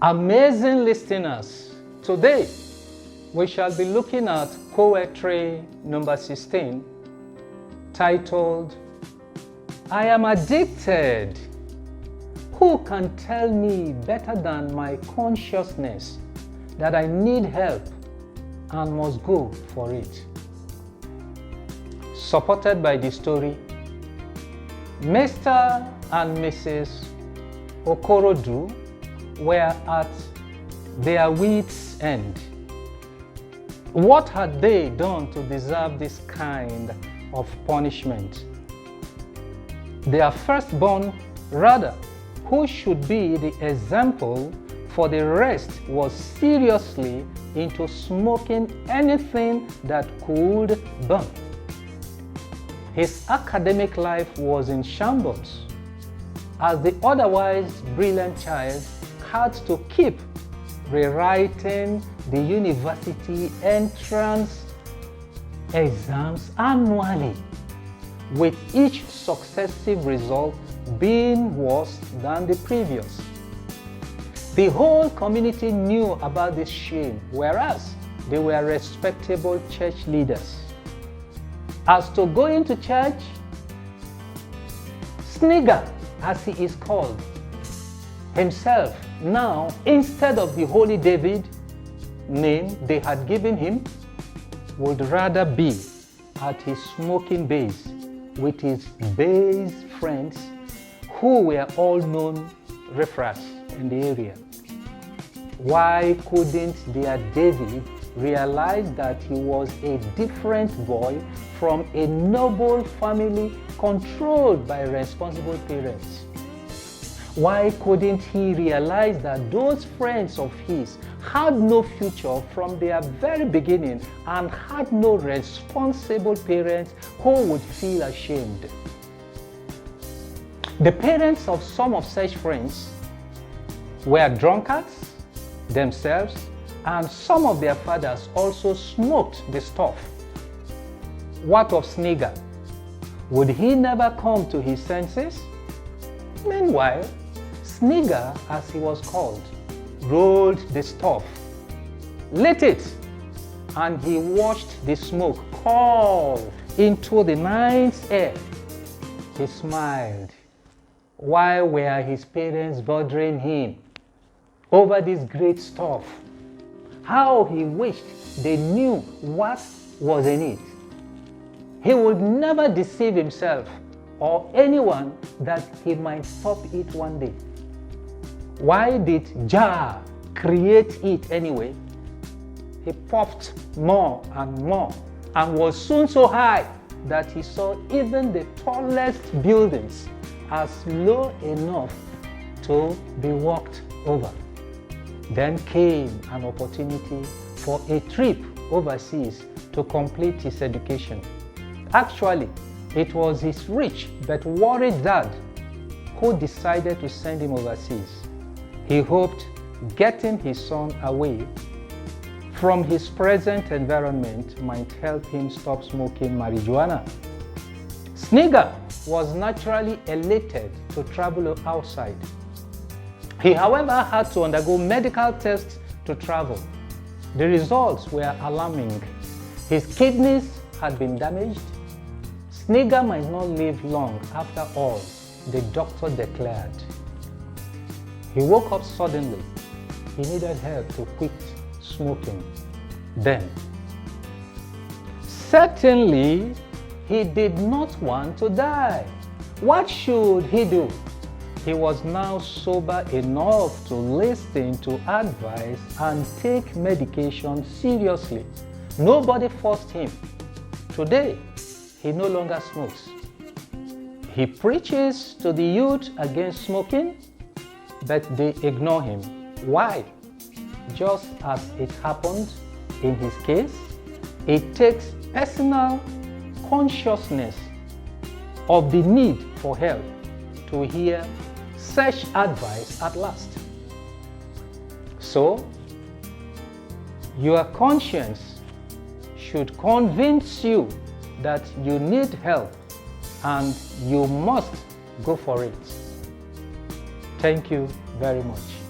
Amazing listeners, today we shall be looking at QUOWETRY number 16, titled, I am addicted. Who can tell me better than my consciousness that I need help and must go for it? Supported by the story, Mr. and Mrs. Okorodu were at their wits' end. What had they done to deserve this kind of punishment? Their firstborn, rather, who should be the example for the rest, was seriously into smoking anything that could burn. His academic life was in shambles, as the otherwise brilliant child had to keep rewriting the university entrance exams annually, with each successive result being worse than the previous. The whole community knew about this shame, whereas they were respectable church leaders. As to going to church, Snigger, as he is called, himself now, instead of the Holy David name they had given him, would rather be at his smoking base with his base friends, who were all known riffraffs in the area. Why couldn't their David realize that he was a different boy from a noble family controlled by responsible parents? Why couldn't he realize that those friends of his had no future from their very beginning and had no responsible parents who would feel ashamed? The parents of some of such friends were drunkards themselves, and some of their fathers also smoked the stuff. What of Snigger? Would he never come to his senses? Meanwhile, Snigger, as he was called, rolled the stuff, lit it, and he watched the smoke curl into the night air. He smiled. Why were his parents bothering him over this great stuff? How he wished they knew what was in it. He would never deceive himself or anyone that he might stop it one day. Why did Jah create it anyway? He puffed more and more and was soon so high that he saw even the tallest buildings as low enough to be walked over. Then came an opportunity for a trip overseas to complete his education. Actually, it was his rich but worried dad who decided to send him overseas. He hoped getting his son away from his present environment might help him stop smoking marijuana. Snigger was naturally elated to travel outside. He, however, had to undergo medical tests to travel. The results were alarming. His kidneys had been damaged. Snigger might not live long after all, the doctor declared. He woke up suddenly. He needed help to quit smoking. Then, certainly, he did not want to die. What should he do? He was now sober enough to listen to advice and take medication seriously. Nobody forced him. Today, he no longer smokes. He preaches to the youth against smoking, but they ignore him. Why? Just as it happened in his case, it takes personal consciousness of the need for help to hear such advice at last. So, your conscience should convince you that you need help and you must go for it. Thank you very much.